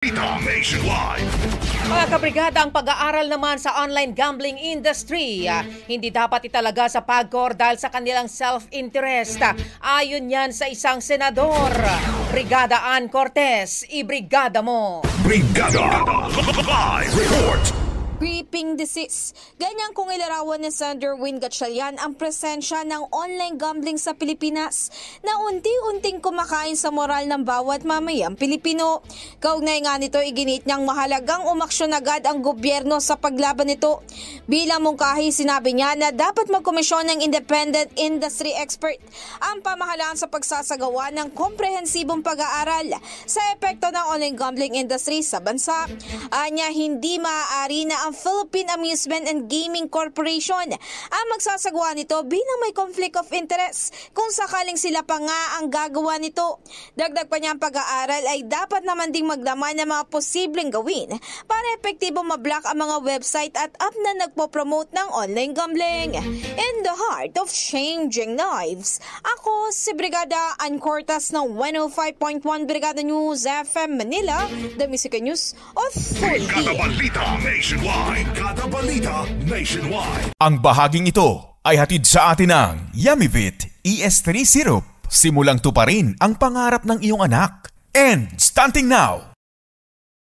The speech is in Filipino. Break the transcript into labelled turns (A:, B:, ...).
A: Nationwide.
B: Mga kabrigada, ang pag-aaral naman sa online gambling industry, hindi dapat italaga sa PAGCOR dahil sa kanilang self-interest. Ayon yan sa isang senador. Brigada Ann Cortez, ibrigada mo.
A: Brigada Live Report.
C: Creeping disease. Ganyan kung ilarawan ni Senator Win Gatchalian ang presensya ng online gambling sa Pilipinas na unti-unting kumakain sa moral ng bawat mamayang Pilipino. Kaugnay nga nito, iginit niyang mahalagang umaksyon agad ang gobyerno sa paglaban nito. Bilang mungkahi, sinabi niya na dapat magkomisyon ng independent industry expert ang pamahalaan sa pagsasagawa ng komprehensibong pag-aaral sa epekto ng online gambling industry sa bansa. Anya, hindi maaari na ang Philippine Amusement and Gaming Corporation ang magsasagawa nito bilang may conflict of interest kung sakaling sila pa nga ang gagawa nito. Dagdag pa niya, ang pag-aaral ay dapat naman ding maglaman ng mga posibleng gawin para epektibo mablock ang mga website at app na nagpo-promote ng online gambling. In the heart of changing lives, ako si Brigada Ann Cortez ng 105.1 Brigada News FM Manila, The Music News Authority.
A: Brigada Balita Nationwide. Brigada Balita Nationwide.
D: Ang bahaging ito ay hatid sa atin ng Yummy-Vit ES3 Syrup. Simulang tuparin ang pangarap ng iyong anak. And starting now,